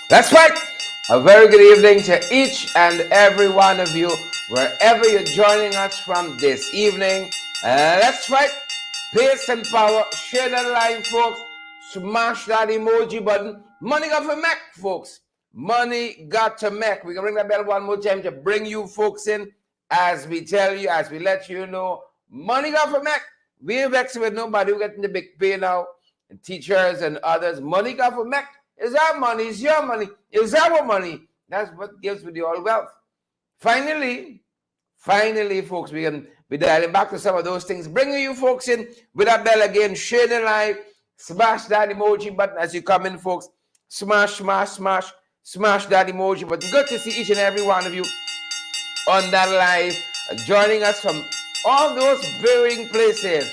That's right. A very good evening to each and every one of you, wherever you're joining us from this evening. That's right. Pace and power. Share that line, folks. Smash that emoji button. Money got to make, folks. Money got to make. We can ring that bell one more time to bring you folks in as we tell you, as we let you know. Money got to make. We ain't vexing with nobody. We're getting the big pay now. And teachers and others. Money got to make. It's our money, it's your money, it's our money. That's what gives with you all wealth. Finally, folks, we can be dialing back to some of those things, bringing you folks in with that bell again, share the live, smash that emoji button as you come in, folks. Smash, smash, smash, smash that emoji button. Good to see each and every one of you on that live, joining us from all those varying places.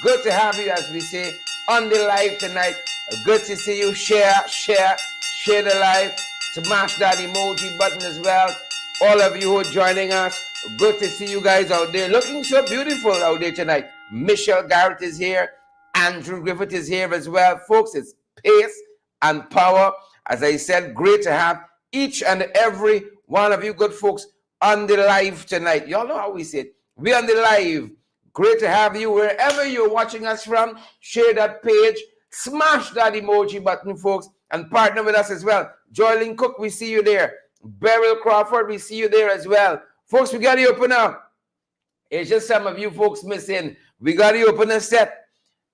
Good to have you, as we say, on the live tonight. Good to see you. Share the live. Smash that emoji button as well. All of you who are joining us, good to see you guys out there, looking so beautiful out there tonight. Michelle Garrett is here. Andrew Griffith is here as well. Folks, it's pace and power. As I said, great to have each and every one of you good folks on the live tonight. Y'all know how we say it. We're on the live. Great to have you wherever you're watching us from. Share that page. Smash that emoji button, folks, and partner with us as well. Joylyn Cook, we see you there. Beryl Crawford, we see you there as well. Folks, we got to open up. It's just some of you folks missing. We got to open a set.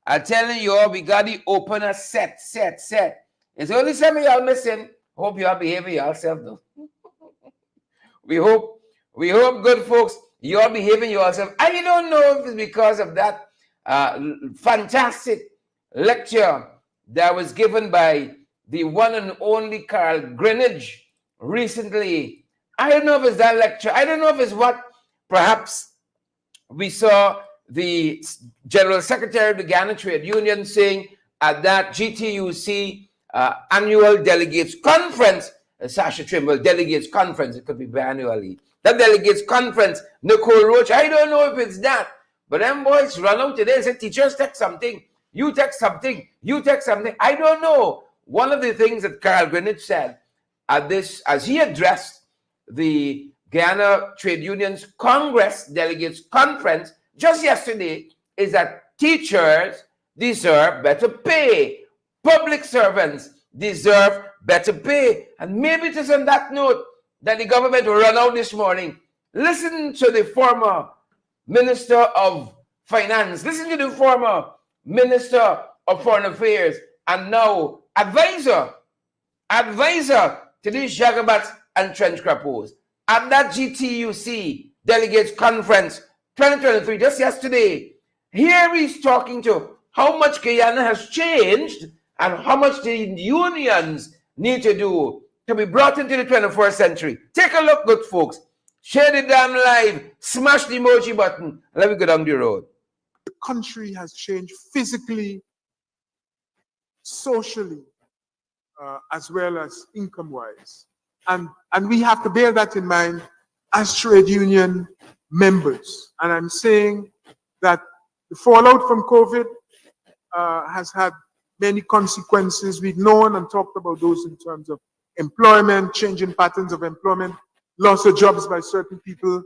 I'm telling you all, we got to open a set. It's only some of y'all missing. Hope y'all behaving yourself, though. We hope, good folks, you're behaving yourself. And you don't know if it's because of that fantastic lecture that was given by the one and only Carl Greenidge recently. I don't know if it's that lecture. I don't know if it's what perhaps we saw the General Secretary of the Ghana Trade Union saying at that GTUC annual delegates conference, Sasha Trimble, delegates conference, it could be biannually. That delegates conference, Nicole Roach, I don't know if it's that, but them boys run out today and say, teachers text something, you text something, I don't know. One of the things that Carl Greenidge said at this, as he addressed the Ghana Trade Unions Congress Delegates Conference just yesterday, is that teachers deserve better pay. Public servants deserve better pay. And maybe it is on that note that the government will run out this morning. Listen to the former Minister of Finance. Listen to the former Minister of Foreign Affairs and now advisor to these jagabats and trench crappos. At that GTUC Delegates Conference 2023, just yesterday, here he's talking to how much Guyana has changed and how much the unions need to do to be brought into the 21st century. Take a look, good folks. Share the damn live. Smash the emoji button. Let me go down the road. The country has changed physically, socially, as well as income-wise. And we have to bear that in mind as trade union members. And I'm saying that the fallout from COVID has had many consequences. We've known and talked about those in terms of employment, changing patterns of employment, loss of jobs by certain people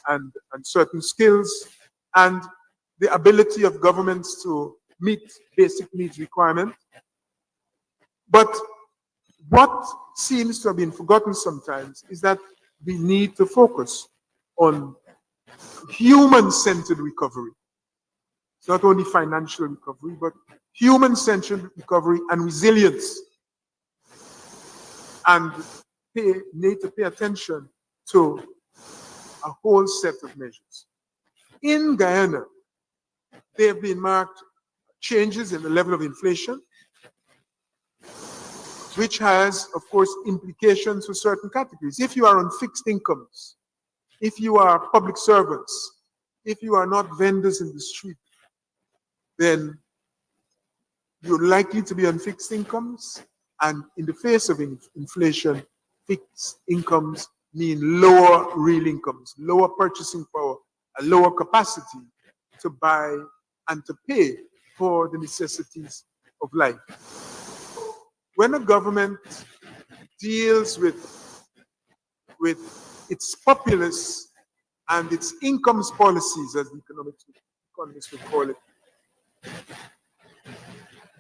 and certain skills, and the ability of governments to meet basic needs requirements. But what seems to have been forgotten sometimes is that we need to focus on human-centered recovery. It's not only financial recovery, but human-centered recovery and resilience. And need to pay attention to a whole set of measures. In Guyana, there have been marked changes in the level of inflation, which has, of course, implications for certain categories. If you are on fixed incomes, if you are public servants, if you are not vendors in the street, then you're likely to be on fixed incomes. And in the face of inflation, fixed incomes mean lower real incomes, lower purchasing power, a lower capacity to buy and to pay for the necessities of life. When when a government deals with its populace and its incomes policies, as the economists would call it,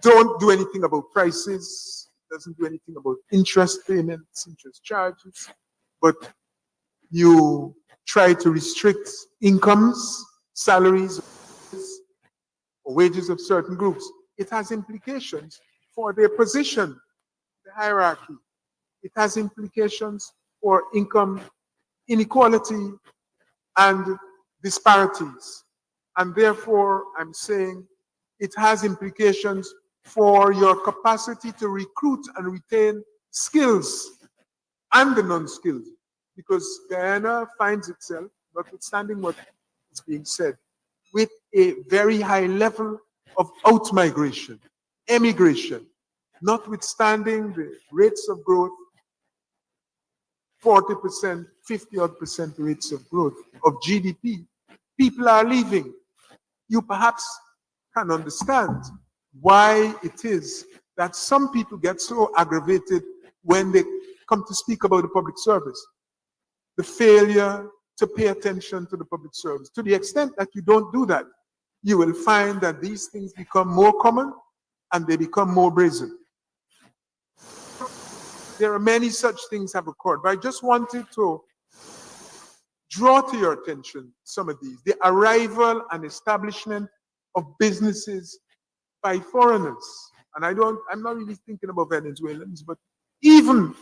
don't do anything about prices, doesn't do anything about interest payments, interest charges, but you try to restrict incomes, salaries, or wages of certain groups. It has implications for their position, the hierarchy. It has implications for income inequality and disparities. And therefore, I'm saying it has implications for your capacity to recruit and retain skills and the non-skilled. Because Guyana finds itself, notwithstanding what is being said, with a very high level of out-migration, emigration, notwithstanding the rates of growth, 40%, 50-odd% rates of growth of GDP, people are leaving. You perhaps can understand why it is that some people get so aggravated when they come to speak about the public service. The failure to pay attention to the public service. To the extent that you don't do that, you will find that these things become more common and they become more brazen. There are many such things have occurred, but I just wanted to draw to your attention some of these. The arrival and establishment of businesses by foreigners. And I'm not really thinking about Venezuelans, but even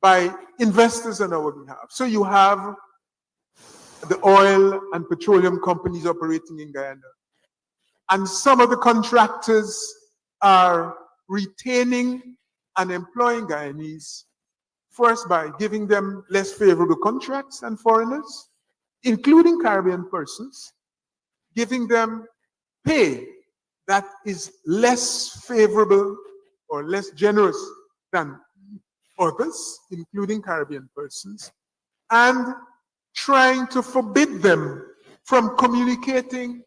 by investors on our behalf. So you have the oil and petroleum companies operating in Guyana. And some of the contractors are retaining and employing Guyanese, first by giving them less favorable contracts than foreigners, including Caribbean persons, giving them pay that is less favorable or less generous than others, including Caribbean persons, and trying to forbid them from communicating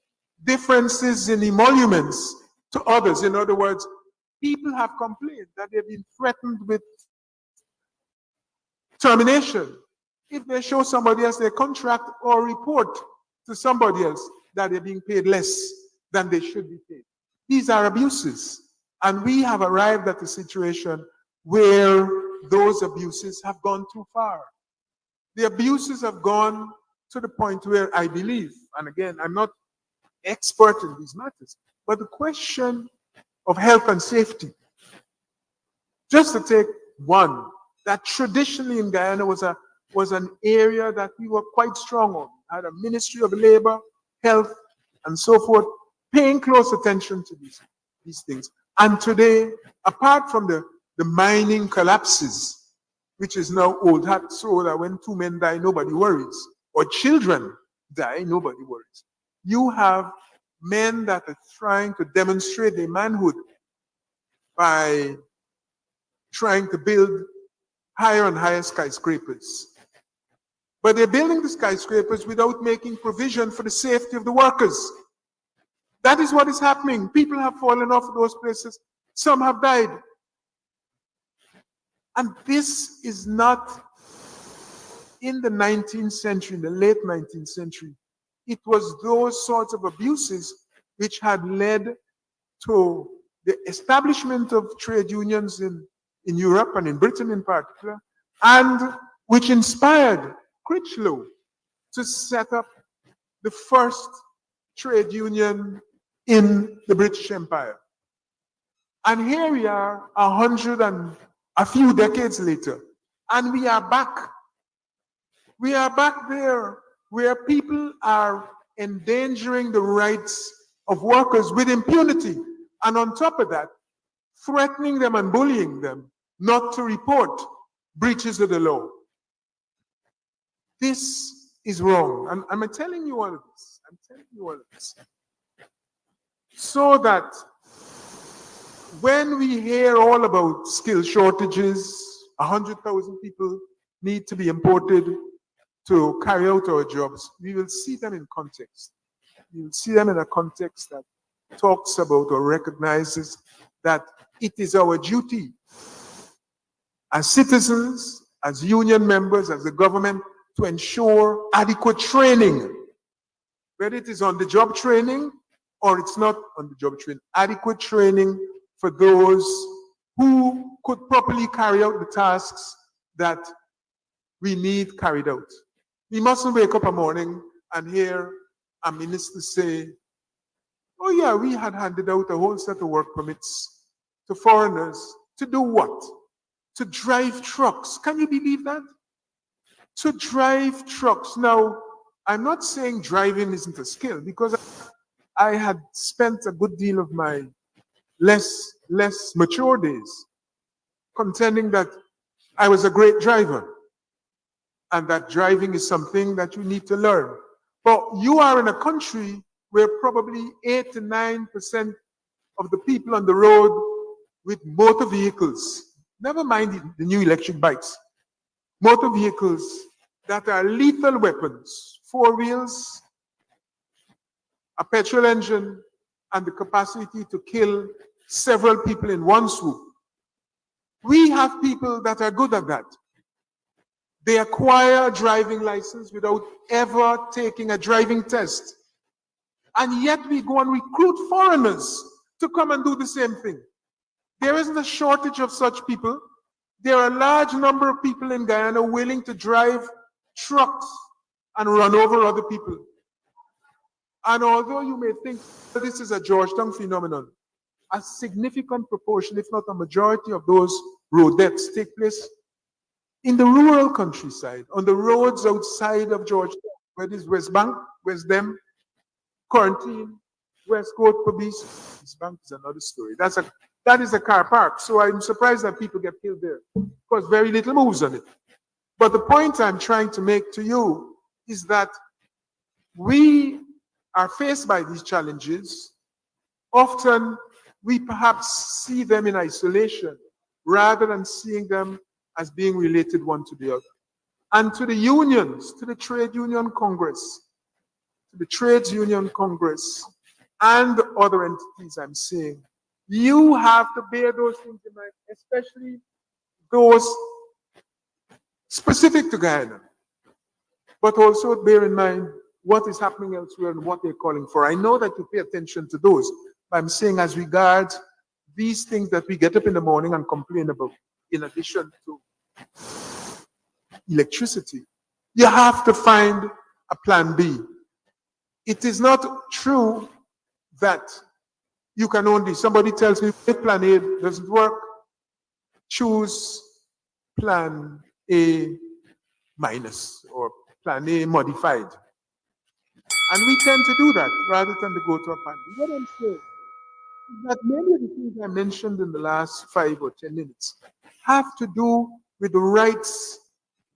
differences in emoluments to others. In other words, people have complained that they've been threatened with termination if they show somebody else their contract or report to somebody else that they're being paid less than they should be paid. These are abuses, and we have arrived at a situation where those abuses have gone too far. The abuses have gone to the point where I believe, and again, I'm not expert in these matters, but the question of health and safety, just to take one, that traditionally in Guyana was an area that we were quite strong on. Had a Ministry of Labor, Health, and so forth, paying close attention to these things. And today, apart from the mining collapses, which is now old hat, so that when two men die, nobody worries, or children die, nobody worries. You have men that are trying to demonstrate their manhood by trying to build higher and higher skyscrapers. But they're building the skyscrapers without making provision for the safety of the workers. That is what is happening. People have fallen off those places. Some have died. And this is not in the 19th century, in the late 19th century. It was those sorts of abuses which had led to the establishment of trade unions in Europe and in Britain in particular, and which inspired Critchlow to set up the first trade union in the British Empire. And here we are 100 and a few decades later, and we are back. We are back there where people are endangering the rights of workers with impunity, and on top of that, threatening them and bullying them not to report breaches of the law. This is wrong. And I'm telling you all of this. I'm telling you all of this. So that when we hear all about skill shortages, 100,000 people need to be imported to carry out our jobs, we will see them in context. We will see them in a context that talks about or recognizes that it is our duty as citizens, as union members, as the government, to ensure adequate training, whether it is on-the-job training or it's not on-the-job training, adequate training for those who could properly carry out the tasks that we need carried out. We mustn't wake up a morning and hear a minister say, oh yeah, we had handed out a whole set of work permits to foreigners to do what? To drive trucks. Can you believe that? To drive trucks. Now, I'm not saying driving isn't a skill, because I had spent a good deal of my less mature days contending that I was a great driver and that driving is something that you need to learn. But you are in a country where probably 8 to 9% of the people on the road with motor vehicles, never mind the new electric bikes, motor vehicles that are lethal weapons, 4 wheels, a petrol engine, and the capacity to kill several people in one swoop. We have people that are good at that. They acquire a driving license without ever taking a driving test. And yet we go and recruit foreigners to come and do the same thing. There isn't a shortage of such people. There are a large number of people in Guyana willing to drive trucks and run over other people. And although you may think that this is a Georgetown phenomenon, a significant proportion, if not a majority of those road deaths take place in the rural countryside, on the roads outside of Georgetown, whether it's West Bank, West Dem, Quarantine, West Coast, Pobis. East Bank is another story. That is a car park. So I'm surprised that people get killed there, because very little moves on it. But the point I'm trying to make to you is that we are faced by these challenges. Often we perhaps see them in isolation rather than seeing them as being related one to the other. And to the unions, to the Trade Union Congress, and other entities I'm saying, you have to bear those things in mind, especially those specific to Guyana, but also bear in mind what is happening elsewhere and what they're calling for. I know that you pay attention to those, but I'm saying as regards these things that we get up in the morning and complain about, in addition to electricity, you have to find a plan B. It is not true that you can only, somebody tells me if plan A doesn't work, choose plan A minus or plan A modified. And we tend to do that rather than to go to a plan B. What I'm saying is that many of the things I mentioned in the last 5 or 10 minutes have to do with the rights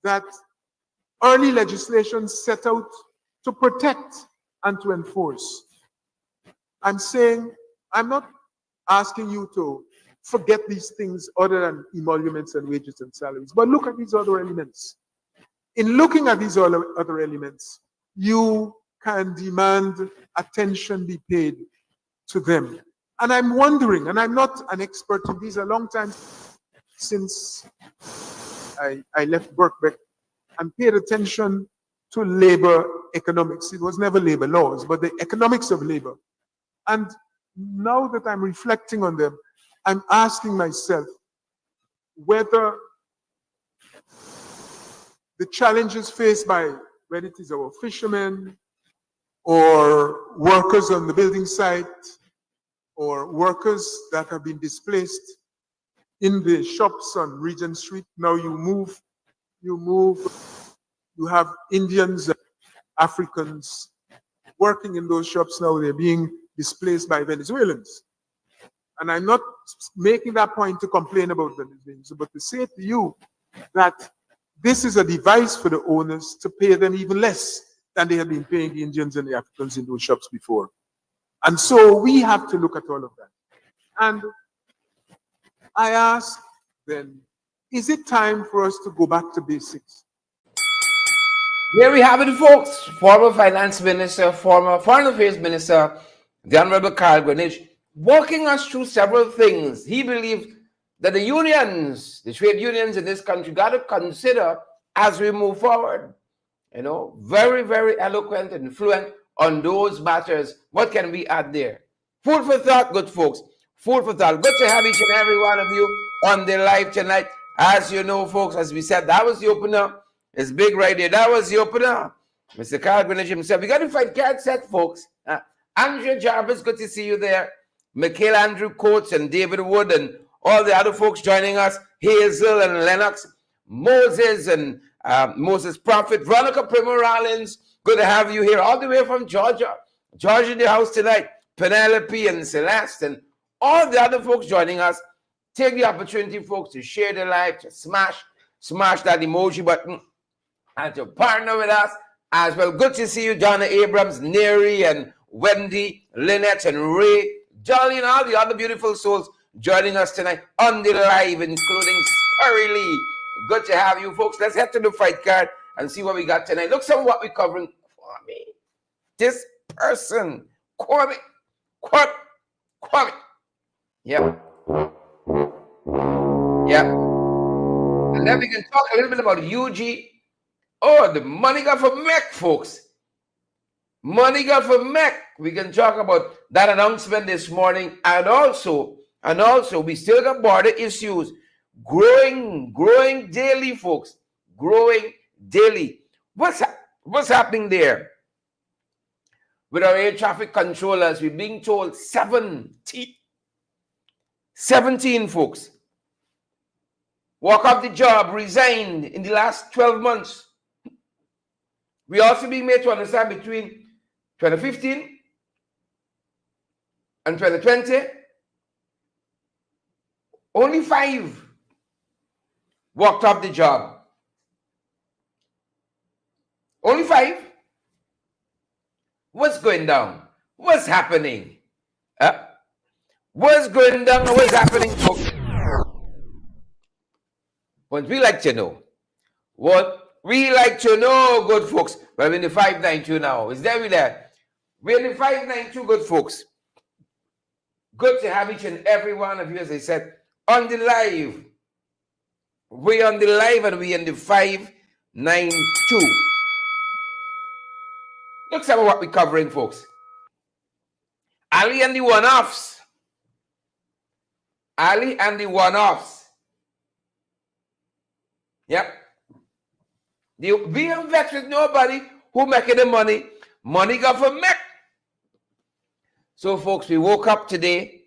that early legislation set out to protect and to enforce. I'm saying, I'm not asking you to forget these things other than emoluments and wages and salaries, but look at these other elements. In looking at these other elements, you can demand attention be paid to them. And I'm wondering, and I'm not an expert in these, a long time since I left Birkbeck and paid attention to labor economics. It was never labor laws, but the economics of labor. And now that I'm reflecting on them, I'm asking myself whether the challenges faced by, whether it is our fishermen or workers on the building site or workers that have been displaced in the shops on Regent Street. Now you have Indians, Africans working in those shops now. They're being displaced by Venezuelans. And I'm not making that point to complain about Venezuelans, but to say to you that this is a device for the owners to pay them even less than they had been paying the Indians and the Africans in those shops before. And so we have to look at all of that. And I ask then, is it time for us to go back to basics? There we have it, folks. Former Finance Minister, former Foreign Affairs Minister, the Honorable Carl Greenidge, walking us through several things he believed that the unions, the trade unions in this country, got to consider as we move forward. You know, very, very eloquent and fluent on those matters. What can we add there? Food for thought, good folks. Food for thought. Good to have each and every one of you on the live tonight. As you know, folks, as we said, that was the opener. It's big right there. That was the opener. Mr. Carl Greenwich himself. We got to fight card set, folks. Andrea Jarvis, good to see you there. Mikhail Andrew Coates and David Wood and all the other folks joining us. Hazel and Lennox. Moses and Moses Prophet. Veronica Primo Rollins. Good to have you here all the way from Georgia. Georgia in the house tonight. Penelope and Celeste and all the other folks joining us. Take the opportunity, folks, to share the live, to smash that emoji button, and to partner with us as well. Good to see you, Donna Abrams, Neri, and Wendy, Lynette, and Ray, Jolly, and all the other beautiful souls joining us tonight on the live, including Spurry Lee. Good to have you, folks. Let's head to the fight card and see what we got tonight. Look some of what we're covering. Kwame. This person, Kwame. Yep. And then we can talk a little bit about UG. Oh, the money got for MEC, folks. Money got for MEC. We can talk about that announcement this morning. And also, we still got border issues. Growing daily, folks. Growing daily. What's happening there? With our air traffic controllers, we're being told 17 folks walk off the job, resigned in the last 12 months. We also being made to understand between 2015 and 2020, only 5 walked off the job. Only 5? What's going down? What's happening? What's going down? What's happening, folks? What we like to know. What we like to know, good folks. We're in the 592 now. Is there we there? We're in the 592, good folks. Good to have each and every one of you, as I said, on the live. We're on the live and we're in the 592. Look some of what we're covering, folks. Ali and the one-offs. Ali and the one-offs. Yep. We have vexed with nobody who making the money. Money got for MEC. So, folks, we woke up today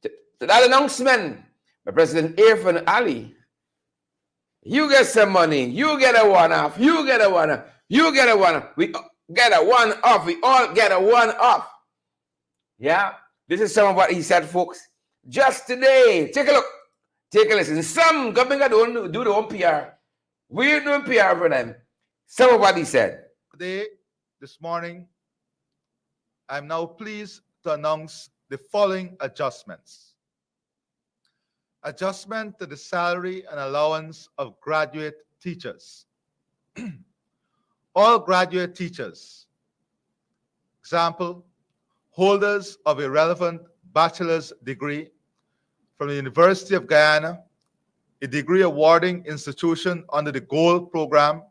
to that announcement by President Irfan Ali. You get some money. You get a one-off. You get a one-off. You get a one-off. We get a one-off. We all get a one-off. Yeah. This is some of what he said, folks. Just today. Take a look. Take a listen. Some government don't do their own PR. We're doing PR for them. Some of what he said. Today, this morning, I'm now pleased to announce the following adjustments. Adjustment to the salary and allowance of graduate teachers. All graduate teachers, example, holders of a relevant bachelor's degree from the University of Guyana, a degree awarding institution under the GOLD program,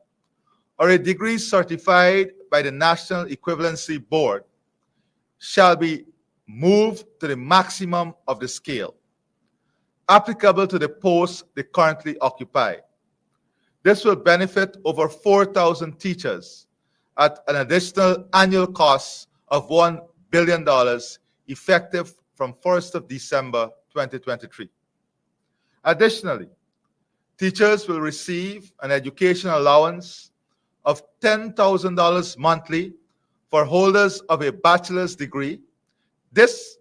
or a degree certified by the National Equivalency Board, shall be moved to the maximum of the scale, applicable to the posts they currently occupy. This will benefit over 4,000 teachers at an additional annual cost of $1 billion, effective from 1st of December 2023. Additionally, teachers will receive an education allowance of $10,000 monthly for holders of a bachelor's degree. This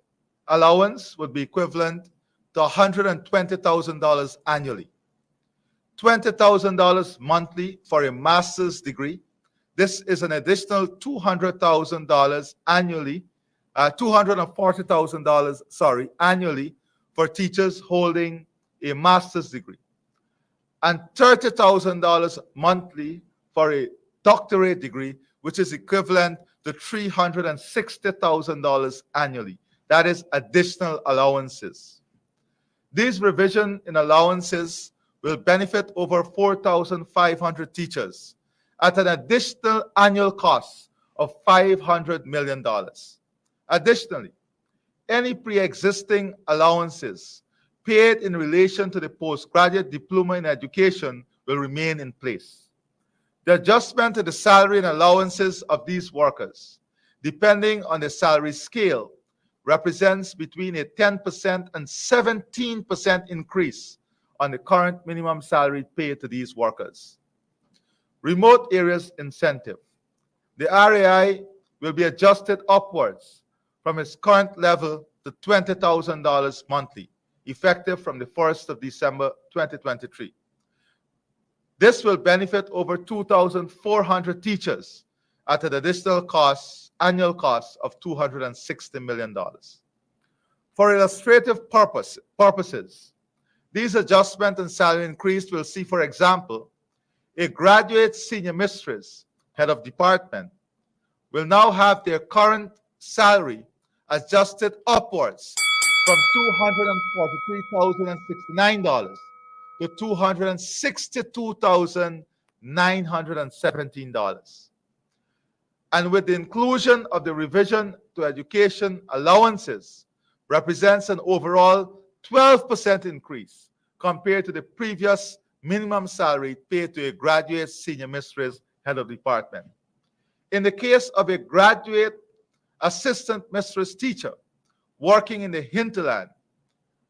allowance would be equivalent to $120,000 annually. $20,000 monthly for a master's degree. This is an additional $200,000 annually, $240,000, annually for teachers holding a master's degree, and $30,000 monthly for a doctorate degree, which is equivalent to $360,000 annually. That is additional allowances. These revisions in allowances will benefit over 4,500 teachers at an additional annual cost of $500 million. Additionally, any pre-existing allowances paid in relation to the postgraduate diploma in education will remain in place. The adjustment to the salary and allowances of these workers, depending on the salary scale, represents between a 10% and 17% increase on the current minimum salary paid to these workers. Remote areas incentive. The RAI will be adjusted upwards from its current level to $20,000 monthly, effective from the 1st of December 2023. This will benefit over 2,400 teachers at an additional annual cost of $260 million. For illustrative purposes, these adjustments and salary increase will see, for example, a graduate senior mistress, head of department, will now have their current salary adjusted upwards from $243,069 to $262,917. And with the inclusion of the revision to education allowances, represents an overall 12% increase compared to the previous minimum salary paid to a graduate senior mistress, head of department. In the case of a graduate assistant mistress teacher working in the hinterland,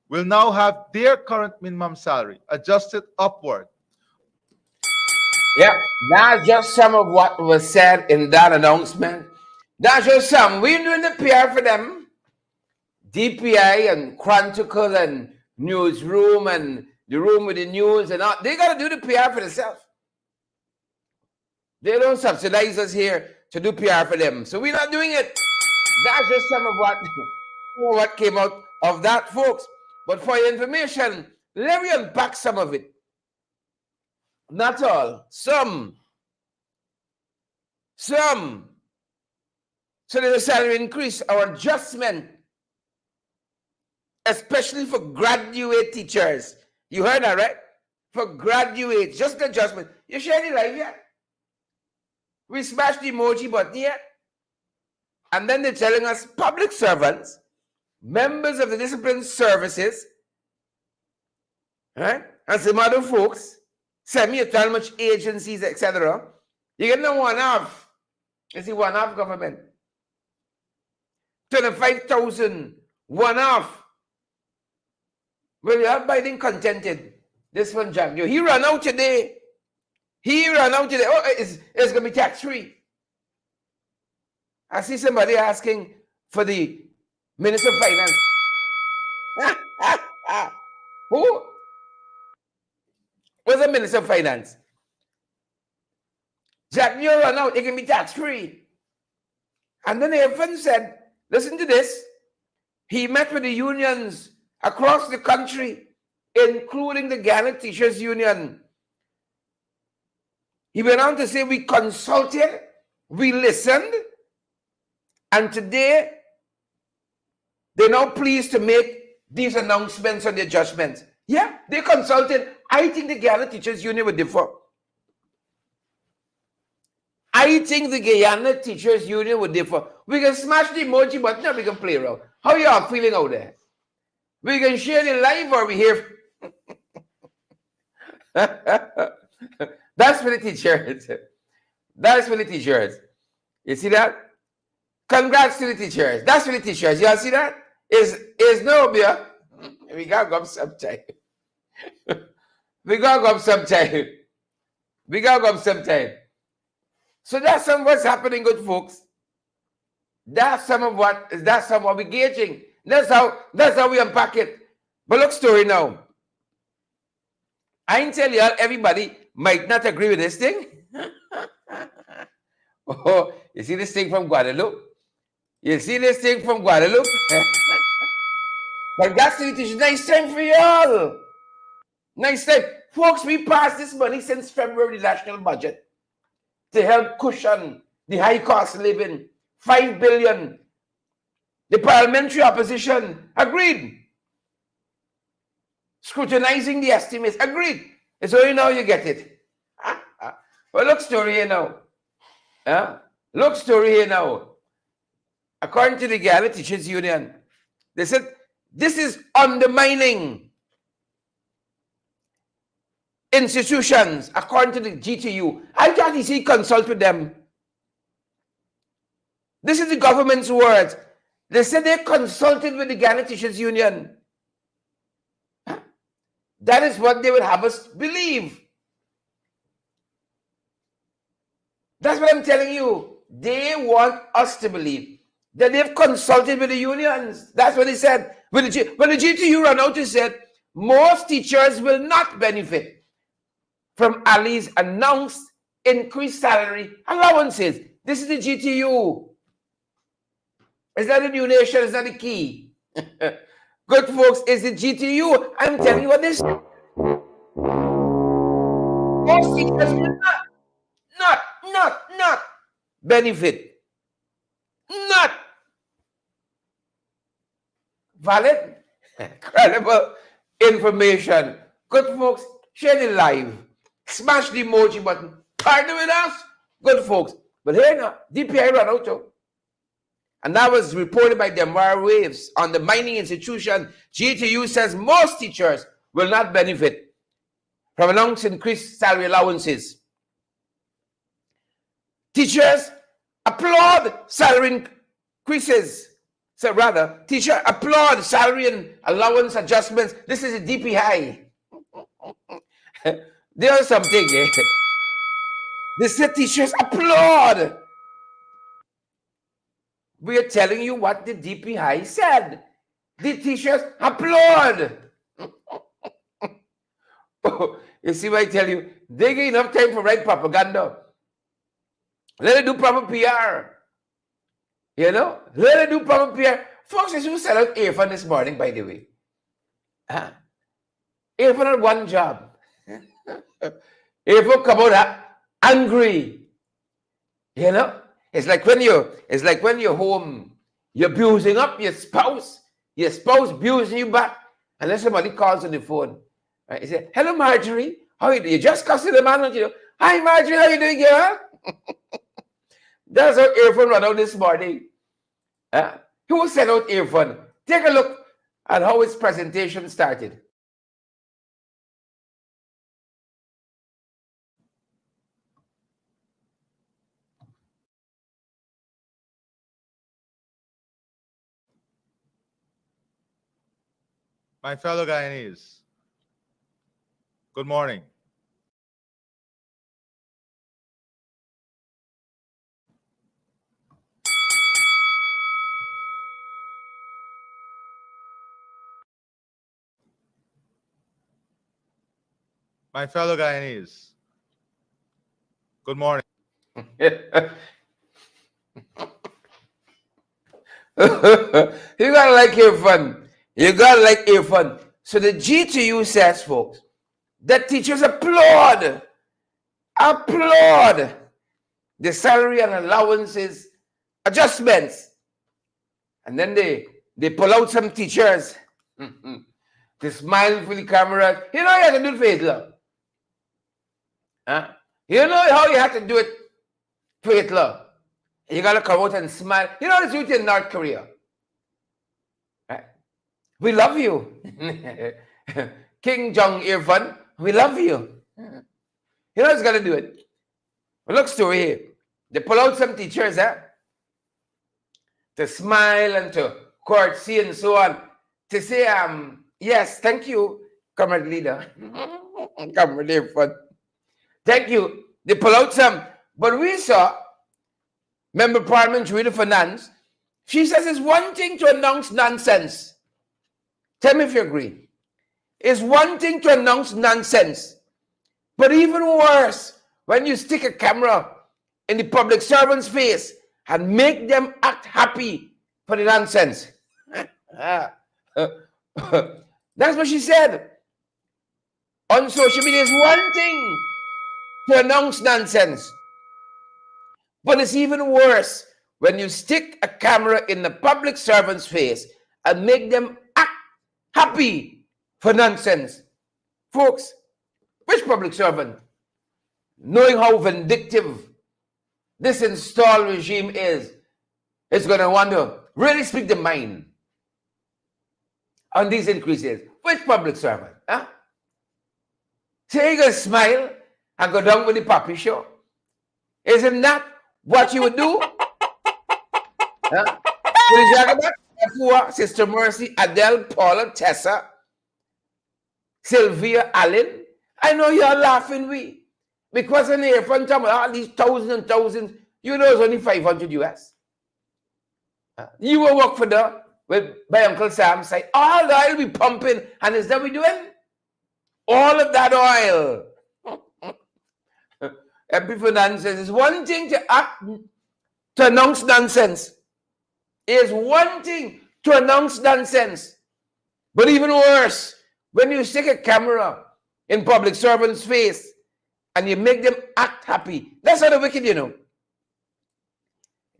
will now have their current minimum salary adjusted upward. Yeah, that's just some of what was said in that announcement. That's just some. We're doing the PR for them. DPI and Chronicle and Newsroom and the Room with the News and all. They got to do the PR for themselves. They don't subsidize us here to do PR for them. So we're not doing it. That's just some of what came out of that, folks. But for your information, let me unpack some of it. Not all. Some. So there's a salary increase or adjustment, especially for graduate teachers. You heard that, right? For graduates, just an adjustment. You shared it live yet? We smashed the emoji button yet? And then they're telling us public servants, members of the discipline services, right? And some other folks, semi-autonomous agencies, etc. You get no one-off. You see, one-off government. 25,000 one-off. Well, you are Biden contented. This one, Jack. He ran out today. Oh, it's going to be tax-free. I see somebody asking for the Minister of Finance. Who? What's the Minister of Finance? Jack Muir run out, it can be tax-free. And then the FN said, listen to this. He met with the unions across the country, including the Guyana Teachers Union. He went on to say, we consulted, we listened, and today, they're now pleased to make these announcements and the adjustments. Yeah, they consulted. I think the Guyana Teachers Union would differ. I think the Guyana Teachers Union would differ. We can smash the emoji button or we can play around. How you are feeling out there? We can share the live or we hear. That's for the teachers. That's for the teachers. You see that? Congrats to the teachers. That's for the teachers. You all see that? Is no beer. We gotta go up sometime. We gotta go up sometime. So that's some of what's happening, good folks. That's some of what we're gauging. That's how we unpack it. But look, story now. I can tell you all, everybody might not agree with this thing. Oh, you see this thing from Guadeloupe? But that's it is nice time for y'all. Nice time. Folks, we passed this money since February, the national budget, to help cushion the high cost of living. 5 billion. The parliamentary opposition agreed. scrutinizing the estimates. Agreed. It's only now you get it. Well, look, story here now. Look, story here now. According to the Guyana Teachers Union, they said this is undermining institutions, according to the GTU. I thought he consult with them. This is the government's words. They said they consulted with the Guyana Teachers Union. That is what they would have us believe. That's what I'm telling you. They want us to believe that they've consulted with the unions. That's what they said. When the GTU ran out, they said most teachers will not benefit from Ali's announced increased salary allowances. This is the GTU. It's not the New Nation, it's not the key. Good folks, it's the GTU. I'm telling you what this. Most teachers will not benefit. Not valid, credible information. Good folks, share the live. Smash the emoji button. Partner with us. Good folks. But here now, DPI ran out too. And that was reported by Demar Waves on the mining institution. GTU says most teachers will not benefit from announced increased salary allowances. Teachers applaud salary increases. So rather, teachers applaud salary and allowance adjustments. This is a DPI. There's something. They said teachers applaud. We are telling you what the DPI said. The teachers applaud. You see what I tell you? They get enough time for right propaganda. Let it do proper PR. You know? Let it do proper PR. Folks, this who sell out Irfan this morning, by the way. Irfan had one job. Irfan come out angry. You know? It's like when you're home, you're abusing up your spouse abusing you back, and then somebody calls on the phone. Right? You say, hello, Marjorie. How are you doing? You just cussing the man, don't you know? Hi, Marjorie, how you doing, girl? That's how Irfan ran out this morning. Who sent out Irfan? Take a look at how his presentation started. My fellow Guyanese, good morning. My fellow Guyanese, good morning. You gotta like Irfan. You gotta like Irfan. So the GTU says, folks, that teachers applaud the salary and allowances adjustments. And then they pull out some teachers. They smile for the camera. You know you have to do it for Hitler. You know how you have to do it for Hitler. You gotta come out and smile. You know how to do it in North Korea. We love you. King Jong Irfan, we love you. You know who's going to do it? Well, look, story here. They pull out some teachers to smile and to courtesy and so on. To say, yes, thank you, comrade leader. Comrade Irfan. Thank you. They pull out some. But we saw Member Parliament Rita Finance. She says it's one thing to announce nonsense. Tell me if you agree. It's one thing to announce nonsense, but even worse, when you stick a camera in the public servant's face and make them act happy for the nonsense. That's what she said. On social media, it's one thing to announce nonsense, but it's even worse when you stick a camera in the public servant's face and make them act happy for nonsense. Folks, which public servant, knowing how vindictive this installed regime is going to want to really speak the mind on these increases? Which public servant? Huh? So you're going to smile and go down with the puppy show? Isn't that what you would do? Huh? Sister Mercy, Adele, Paula, Tessa, Sylvia, Allen. I know you're laughing, because in the front of all these thousands and thousands, you know it's only 500 US. You will work for by Uncle Sam's side. All the oil we pumping, and is that we doing? All of that oil. Happy for nonsense. It's one thing to announce nonsense. It's one thing to announce nonsense. But even worse, when you stick a camera in public servants' face and you make them act happy, that's how the wicked, you know.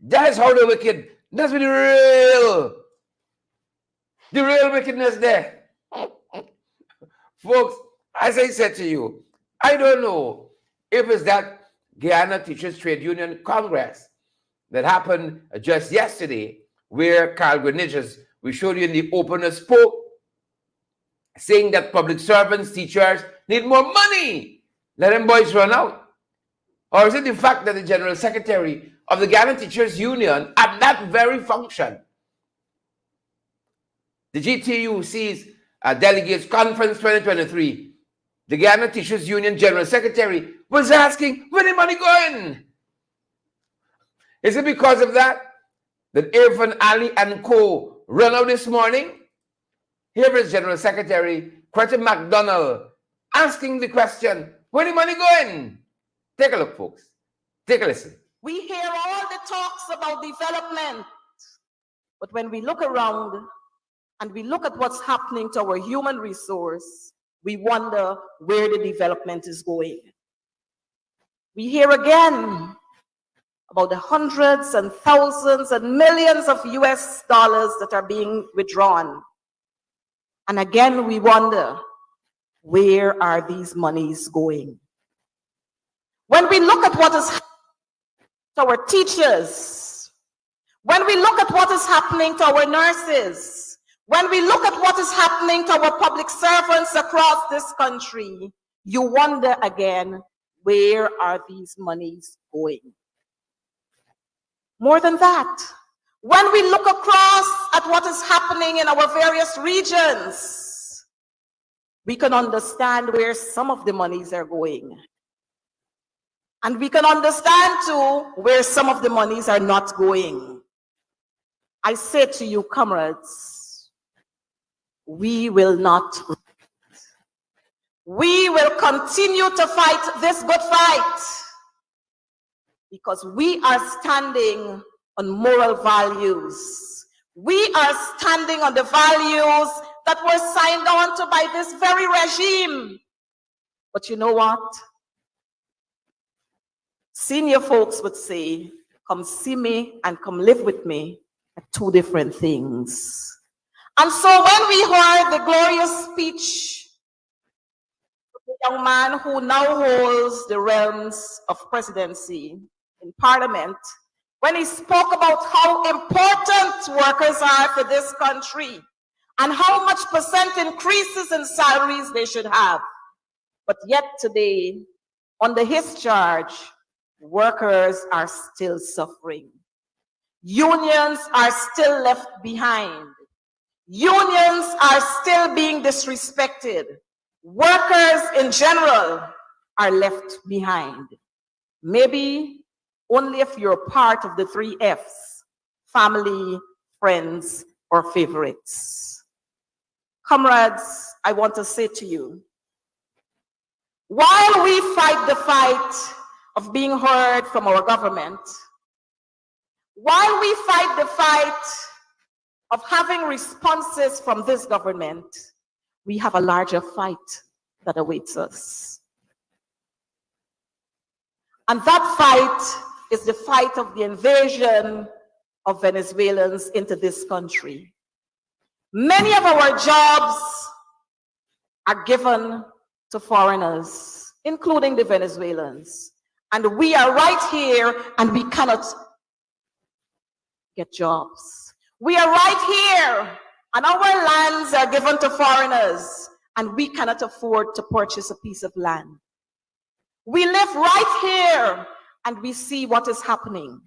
That is how the wicked, that's where the real wickedness there. Folks, as I said to you, I don't know if it's that Guyana Teachers Trade Union Congress that happened just yesterday, where Carl Greenidge, we showed you in the opener, spoke, saying that public servants, teachers need more money. Let them boys run out. Or is it the fact that the General Secretary of the Guyana Teachers Union, at that very function, the GTUC's Delegates Conference 2023, the Guyana Teachers Union General Secretary was asking, where the money going? Is it because of that Irfan Ali and co run out this morning? Here is General Secretary Quentin MacDonald asking the question, where the money going? Take a look, folks. Take a listen. We hear all the talks about development, but when we look around and we look at what's happening to our human resource, we wonder where the development is going. We hear again about the hundreds and thousands and millions of US dollars that are being withdrawn. And again, we wonder, where are these monies going? When we look at what is happening to our teachers, when we look at what is happening to our nurses, when we look at what is happening to our public servants across this country, you wonder again, where are these monies going? More than that, when we look across at what is happening in our various regions, we can understand where some of the monies are going. And we can understand too where some of the monies are not going. I say to you, comrades, we will not. We will continue to fight this good fight because we are standing on moral values. We are standing on the values that were signed on to by this very regime. But you know what? Senior folks would say, come see me and come live with me are two different things. And so when we heard the glorious speech of the young man who now holds the realms of presidency in Parliament, when he spoke about how important workers are for this country and how much % increases in salaries they should have. But yet today, under his charge, workers are still suffering. Unions are still left behind. Unions are still being disrespected. Workers in general are left behind. Maybe only if you're part of the 3 Fs, family, friends, or favorites. Comrades, I want to say to you, while we fight the fight of being heard from our government, while we fight the fight of having responses from this government, we have a larger fight that awaits us. And that fight is the fight of the invasion of Venezuelans into this country. Many of our jobs are given to foreigners, including the Venezuelans. And we are right here and we cannot get jobs. We are right here and our lands are given to foreigners and we cannot afford to purchase a piece of land. We live right here and we see what is happening.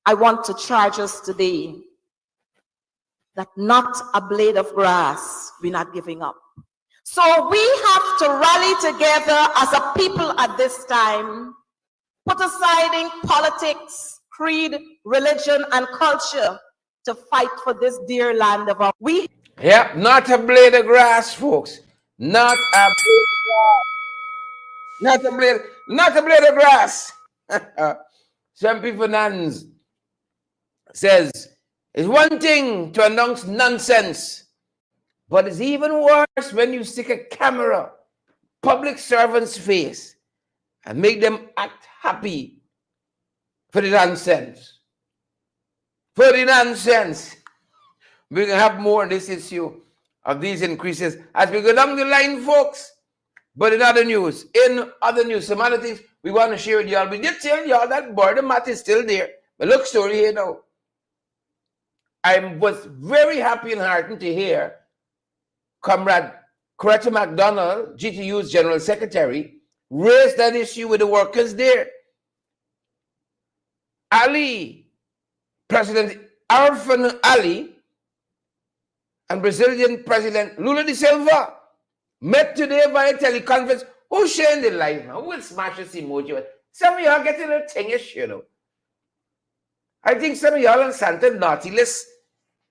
I want to charge us today that not a blade of grass we're not giving up. So we have to rally together as a people at this time, put aside politics, creed, religion, and culture to fight for this dear land of ours. Yeah, not a blade of grass, folks. Not a blade of grass. Not a blade of grass. Some people nuns says it's one thing to announce nonsense, but it's even worse when you stick a camera, public servants' face, and make them act happy for the nonsense. For the nonsense. We're going to have more on this issue of these increases as we go down the line, folks. But in other news, some other things we want to share with y'all. We did tell y'all that border mat is still there. But look, story here now. I was very happy and heartened to hear Comrade Coretta McDonald, GTU's General Secretary, raise that issue with the workers there. President Arfan Ali, and Brazilian President Lula da Silva met today via teleconference. Who's sharing the live now? Who will smash this emoji? Some of y'all getting a little thingish, you know. I think some of y'all on Santa naughty list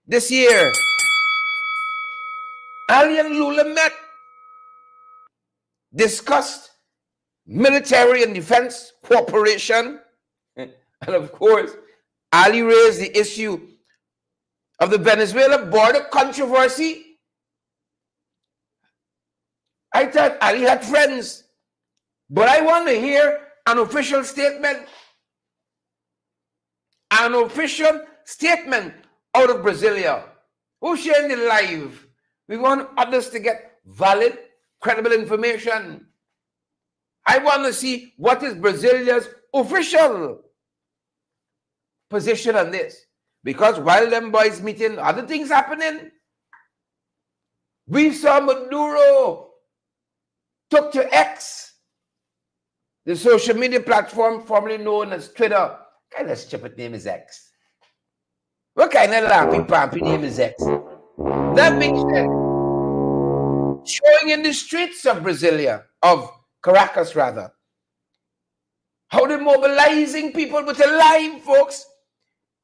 this year. Ali and Lula met, discussed military and defense cooperation, and of course, Ali raised the issue of the Venezuela border controversy. I thought Ali had friends, but I want to hear an official statement. An official statement out of Brasilia. Who's sharing the live? We want others to get valid, credible information. I want to see what is Brazilia's official position on this. Because while them boys meeting, other things happening. We saw Maduro took to X, the social media platform formerly known as Twitter. What kind of stupid name is X? What kind of lampy-pampy name is X? That being said, showing in the streets of Brasilia, of Caracas rather, how they're mobilizing people with a lie, folks,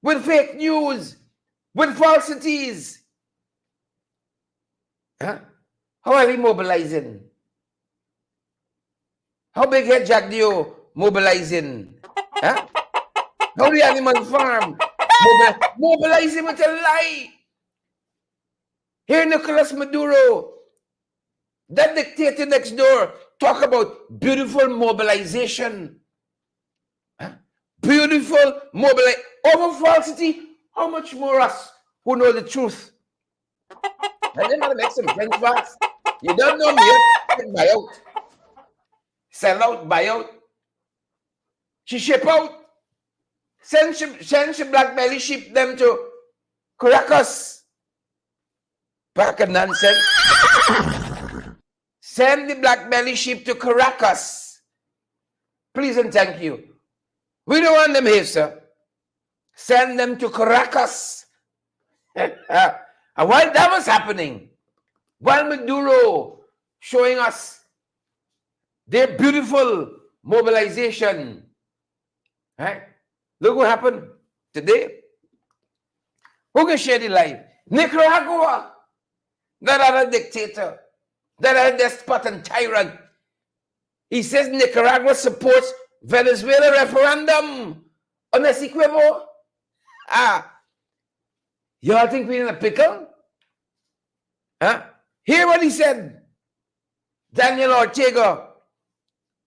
with fake news, with falsities. Huh? How are they mobilizing? How big head Jack Dio mobilizing? Huh? How the Animal Farm mobilizing with a lie? Here Nicolas Maduro, that dictator next door, talk about beautiful mobilization. Huh? Beautiful mobilization. Over falsity, how much more us who know the truth? And then to make some friends fast. You don't know me yet, buy out. Sell out, buy out. She ship out. Send she black belly ship them to Caracas. Pack of nonsense. Send the black belly ship to Caracas. Please and thank you. We don't want them here, sir. Send them to Caracas. And while that was happening, while Maduro showing us their beautiful mobilization, right? Look what happened today. Who can share the life? Nicaragua, that other dictator, that other despot and tyrant. He says Nicaragua supports Venezuela referendum on Essequibo. Y'all think we're in a pickle? Huh? Hear what he said. Daniel Ortega,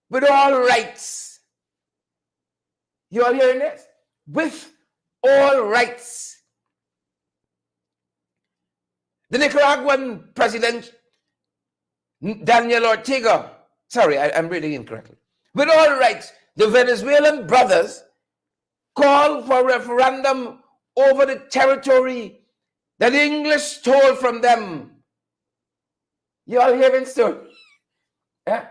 with all rights. You all hearing this? With all rights. The Nicaraguan president Daniel Ortega, sorry, I'm reading incorrectly. With all rights, the Venezuelan brothers call for a referendum over the territory that the English stole from them. You all hearing story? Yeah?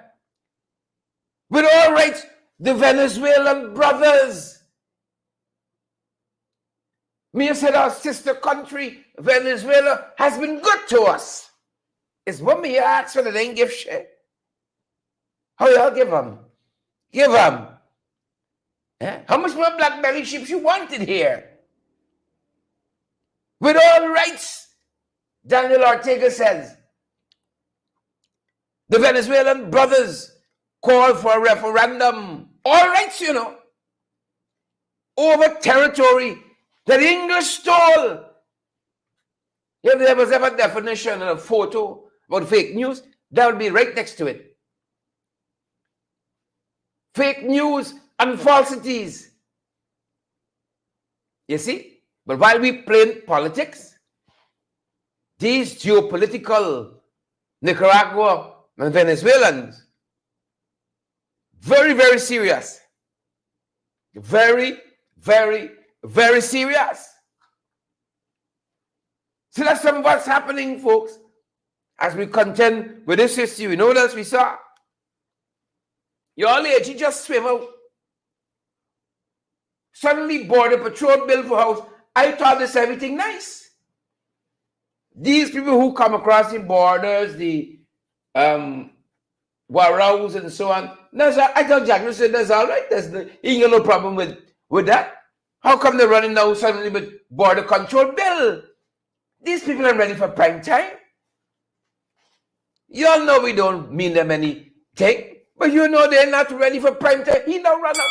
With all rights, the Venezuelan brothers. Me said our sister country, Venezuela, has been good to us. It's what me ask for, they ain't give shit. How y'all give them? Give them. Yeah? How much more blackberry chips you wanted here? With all rights, Daniel Ortega says, the Venezuelan brothers call for a referendum. All rights, you know, over territory that the English stole. If there was ever a definition and a photo about fake news, that would be right next to it. Fake news and falsities. You see? But while we play politics, these geopolitical Nicaragua and Venezuelans, very, very serious. Very, very, very serious. So that's some of what's happening, folks, as we contend with this issue. You know what else we saw? Your lady just swim out. Suddenly Border Patrol bill for house. I thought this everything nice. These people who come across the borders, the Warrows and so on, I thought Jack said that's all right. He ain't got no problem with that. How come they're running now suddenly with border control bill? These people are ready for prime time. You all know we don't mean them anything, but you know they're not ready for prime time. He now run out.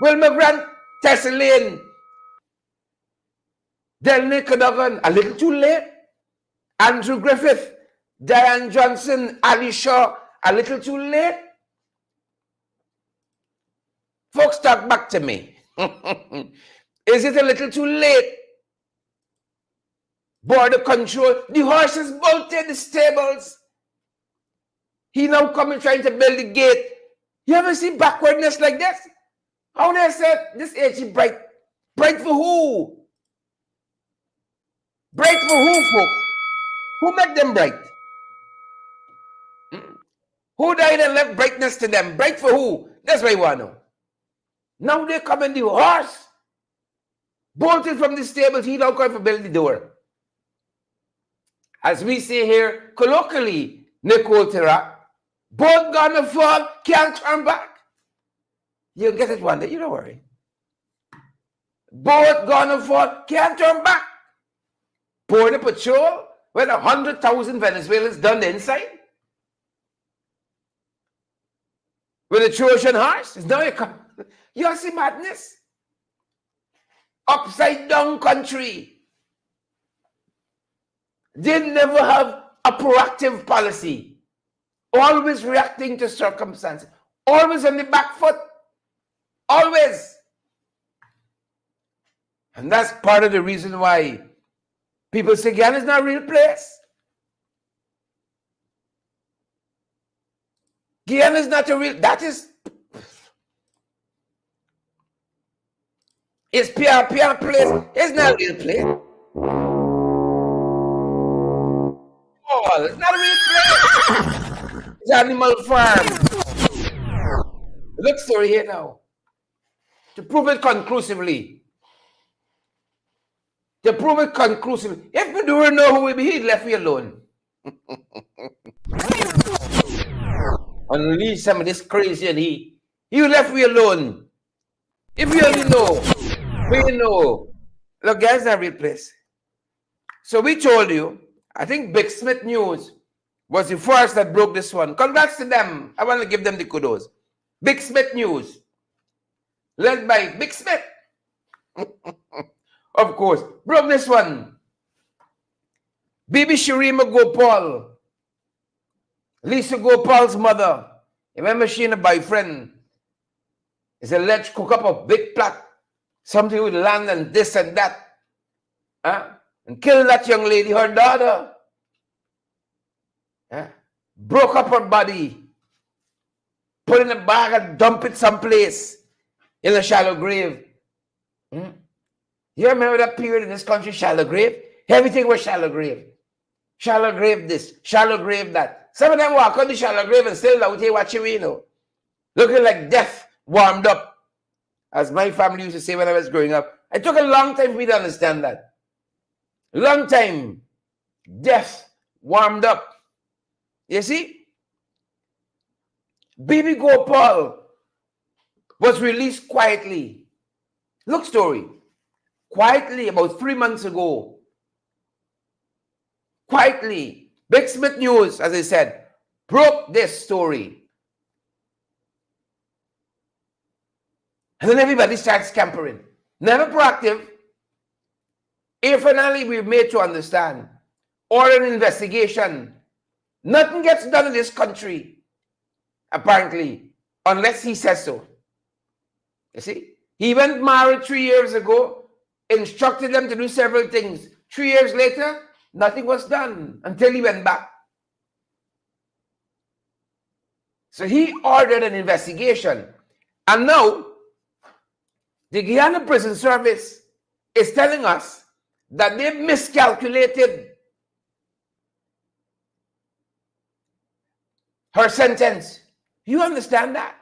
Wilma Grant, Tessa Lane, Delny Cadogan, a little too late. Andrew Griffith, Diane Johnson, Ali Shaw, a little too late. Folks, talk back to me. Is it a little too late? Border control. The horses bolted the stables. He now coming trying to build the gate. You ever see backwardness like this? How they said this age is bright. Bright for who? Bright for who, folks? Who make them bright? Who died and left brightness to them? Bright for who? That's what I want to know. Now they come in the horse. Bolted from the stables, he now going to build the door. As we say here, colloquially, Nicole Tira, both gonna fall, can't turn back. You'll get it one day, you don't worry. Both gonna fall, can't turn back. Border Patrol, with 100,000 Venezuelans done the inside. With a Trojan horse, it's now you see madness. Upside down country. They never have a proactive policy. Always reacting to circumstances. Always on the back foot. Always. And that's part of the reason why people say Guyana is not a real place. Guyana is not a real, that is, it's PR place. It's not a real place. Oh, it's not a real place. It's Animal Farm. Look story here now. To prove it conclusively. If we don't know who we be, he'd left me alone. Unleash some of this crazy and he left me alone. If you only know, we know. Look, guys, not a real place. So we told you, I think Big Smith News was the first that broke this one. Congrats to them. I want to give them the kudos. Big Smith News, led by Big Smith, of course, broke this one. Bibi Shirima Gopal, Lisa Gopal's mother, remember she and a boyfriend is alleged cook up a big plot, something with land and this and that, and kill that young lady, her daughter. broke up her body, put in a bag and dump it someplace in a shallow grave. You remember that period in this country, shallow grave? Everything was shallow grave. Shallow grave this, shallow grave that. Some of them walk on the shallow grave and still out here watching, looking like death warmed up. As my family used to say when I was growing up. It took a long time for me to understand that. Long time. Death warmed up. You see? Bibi Gopal was released quietly. Look story. Quietly about 3 months ago. Quietly. Big Smith News, as I said, broke this story. And then everybody starts scampering. Never proactive. If finally we're made to understand, or an investigation, nothing gets done in this country, apparently, unless he says so. You see? He went married 3 years ago, instructed them to do several things. 3 years later, nothing was done until he went back. So he ordered an investigation. And now, the Guyana Prison Service is telling us that they miscalculated her sentence. You understand that?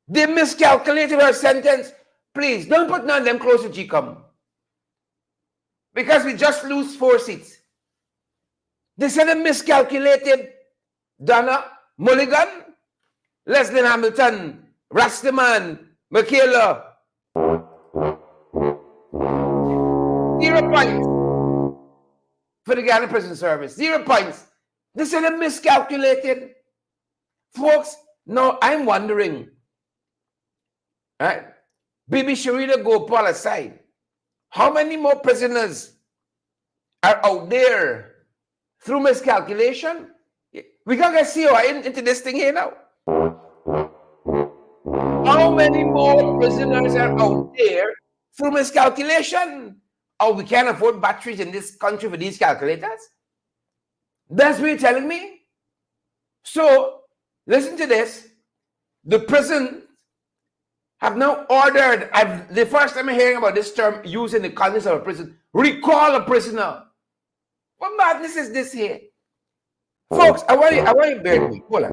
They miscalculated her sentence. Please, don't put none of them close to GCOM. Because we just lose 4 seats. They said they miscalculated Donna Mulligan, Leslie Hamilton, Rastaman, Michaela. 0 points for the Guyana Prison Service. 0 points. They said they miscalculated. Folks, now I'm wondering, right? Bibi Sharita Gopal aside, how many more prisoners are out there through miscalculation? We can't get COI into this thing here now. How many more prisoners are out there through miscalculation? Oh, we can't afford batteries in this country for these calculators? That's what you're telling me? So, listen to this. The prison have now ordered, the first time I'm hearing about this term used in the context of a prison, recall a prisoner. What madness is this here? Folks, I want you to bear with me. Hold on.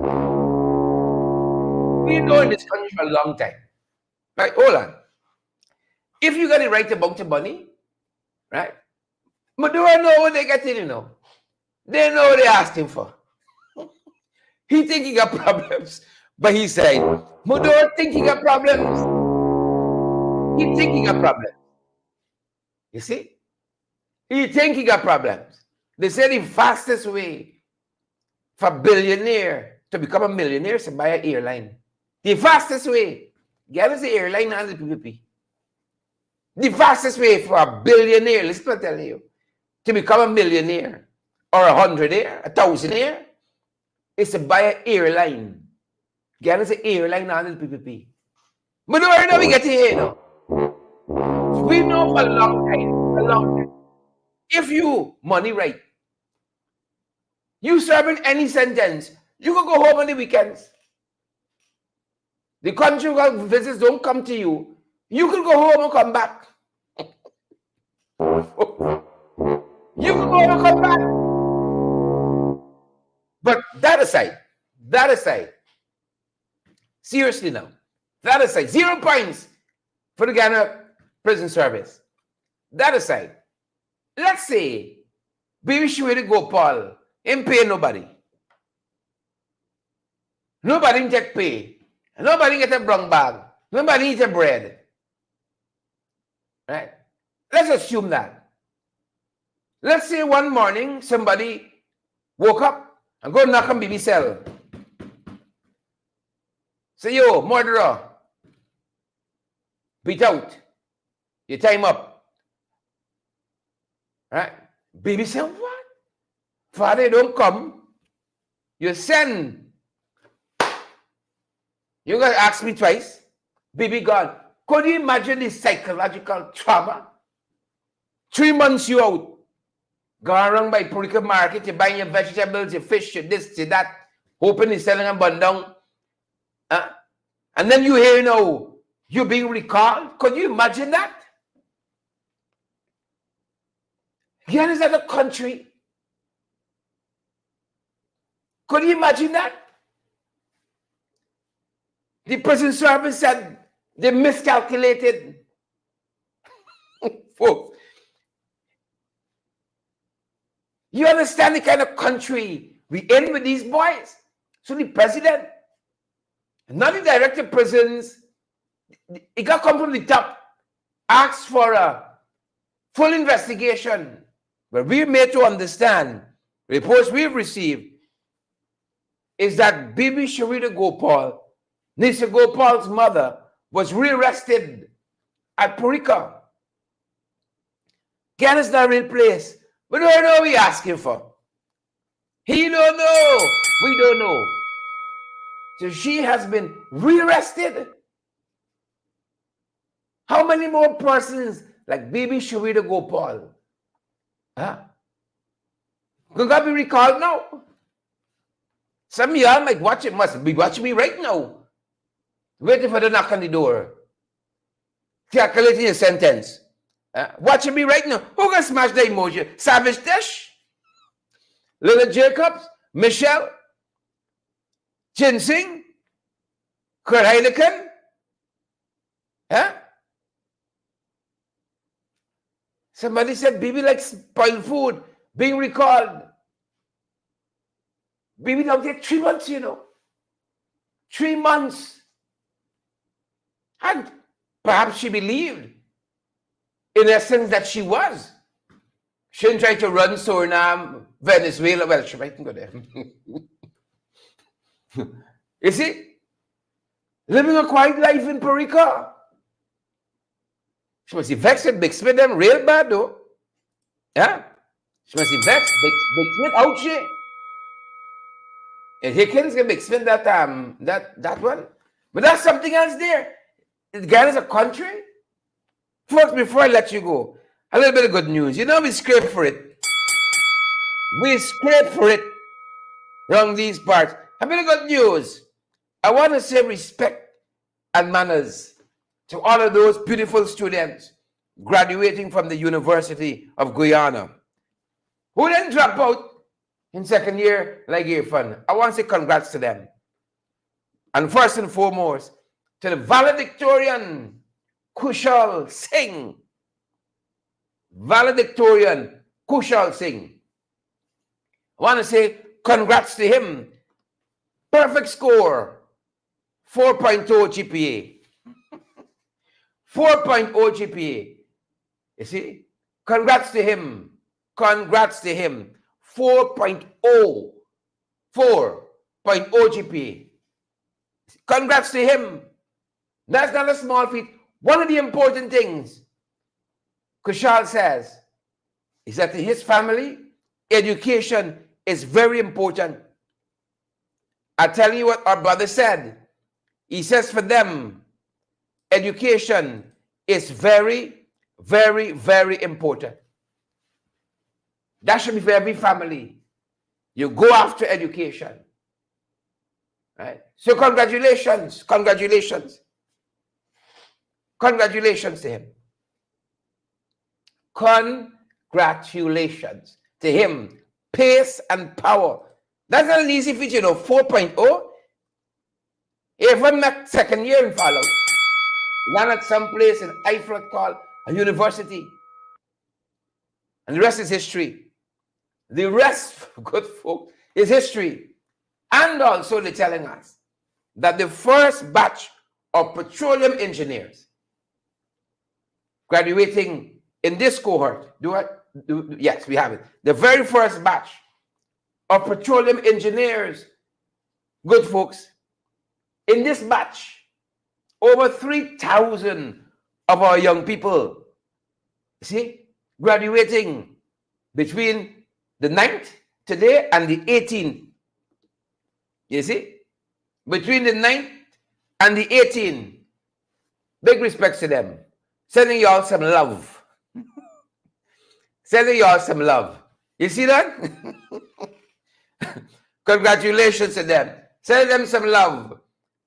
We know in this country for a long time. Right? Hold on. If you got the right amount of money, right? Maduro know what they getting, They know what they're asking for. He think he got problems, but he said, Maduro think he got problems. He think he got problems. You see? He think he got problems. They said the fastest way for a billionaire to become a millionaire is to buy an airline. The fastest way, get us the airline and the PPP. The fastest way for a billionaire, listen to what I'm telling you, to become a millionaire or 100-aire, 1,000-aire, is to buy an airline. Get us an airline and the PPP. But no, right now we get here, We know for a long time, if you money right, you serving any sentence, you can go home on the weekends. The country visits don't come to you. You can go home and come back. You can go home and come back. But that aside, seriously now, that aside, 0 points for the Guyana Prison Service. That aside, let's say Bibi Sharita Gopal ain't pay nobody. Nobody take pay. Nobody get a brown bag. Nobody eat a bread. Right? Let's assume that. Let's say one morning somebody woke up and go knock on Bibi's cell. Say, yo, murderer, beat out. Your time up. Right? Bibi said, what? Father, don't come. You send. You're going to ask me twice. Bibi gone. Could you imagine the psychological trauma? 3 months you out. Go around by Purika Market, you're buying your vegetables, your fish, your this, your that, hoping you're selling them bundle. And then you hear, you're being recalled. Could you imagine that? Ghana is a country. Could you imagine that? The prison service said they miscalculated. Folks, you understand the kind of country we in with these boys? So the president, not the director of prisons, it got come from the top, asked for a full investigation. But we're made to understand, reports we've received, is that Bibi Sharita Gopal, Nisha Gopal's mother, was rearrested at Purika. Ghana's not a real place. We don't know what we're asking for. He don't know. We don't know. So she has been rearrested. How many more persons like Bibi Sharita Gopal? Gonna be recalled now. Some of y'all might watch it, must be watching me right now. Waiting for the knock on the door. Calculating your sentence. Watching me right now. Who gonna smash the emoji? Savage Dish? Little Jacobs? Michelle? Ginseng? Kurt Heineken? Somebody said Bibi likes spoiled food, being recalled. Bibi don't take 3 months, 3 months. And perhaps she believed, in essence, that she was. She didn't try to run Suriname, Venezuela. Well, she mightn't go there. You see? Living a quiet life in Purika. She must be vexed with Big Smith them real bad, though. Yeah? She must be vexed. Big Smith out here. And Hickens can Big Smith that one. But that's something else there. Ghana is a country. Folks, before I let you go, a little bit of good news. We scrape for it. We scrape for it around these parts. A bit of good news. I want to say respect and manners to all of those beautiful students graduating from the University of Guyana who didn't drop out in second year like Irfan. I want to say congrats to them. And first and foremost, to the valedictorian, Kushal Singh. Valedictorian, Kushal Singh. I want to say congrats to him. Perfect score, 4.0 GPA. 4.0 GPA. You see? Congrats to him. Congrats to him. 4.0. 4.0 GPA. Congrats to him. That's not a small feat. One of the important things Kushal says is that in his family, education is very important. I tell you what our brother said. He says for them, education is very, very, very important. That should be for every family. You go after education. Right? So congratulations, congratulations. Congratulations to him. Congratulations to him. Pace and power. That's not an easy feat, 4.0. If I'm not second year and follow, land at some place in Eiffel called a university. And the rest is history. The rest, good folk, is history. And also they're telling us that the first batch of petroleum engineers graduating in this cohort, yes, we have it. The very first batch of petroleum engineers, good folks, in this batch, over 3,000 of our young people, see, graduating between the 9th today and the 18th. You see? Between the 9th and the 18th. Big respects to them. Sending y'all some love. Sending y'all some love. You see that? Congratulations to them. Send them some love.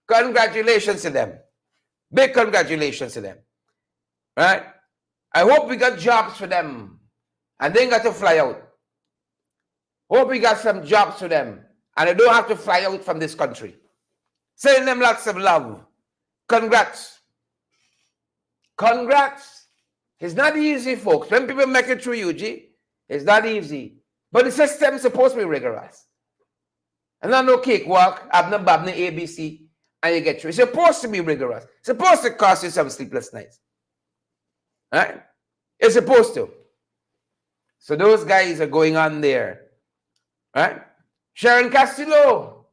Congratulations to them. Big congratulations to them. Right? I hope we got jobs for them. And they ain't got to fly out. Hope we got some jobs for them. And they don't have to fly out from this country. Send them lots of love. Congrats. Congrats. It's not easy, folks. When people make it through UG, it's not easy. But the system's supposed to be rigorous. And not no cakewalk, abna babna ABC, and you get through. It's supposed to be rigorous. It's supposed to cost you some sleepless nights. Right? It's supposed to. So those guys are going on there. Right? Sharon Castillo.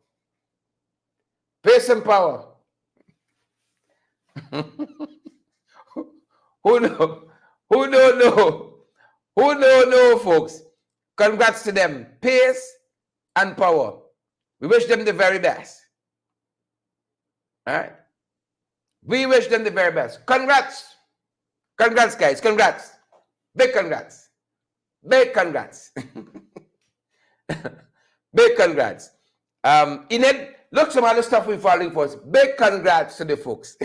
Pace and power. Who know? Who don't know? Who don't know, folks? Congrats to them. Pace and power. We wish them the very best. All right? We wish them the very best. Congrats. Congrats, guys. Congrats. Big congrats. Big congrats. Big congrats. Enid, look some other stuff we're following for us. Big congrats to the folks.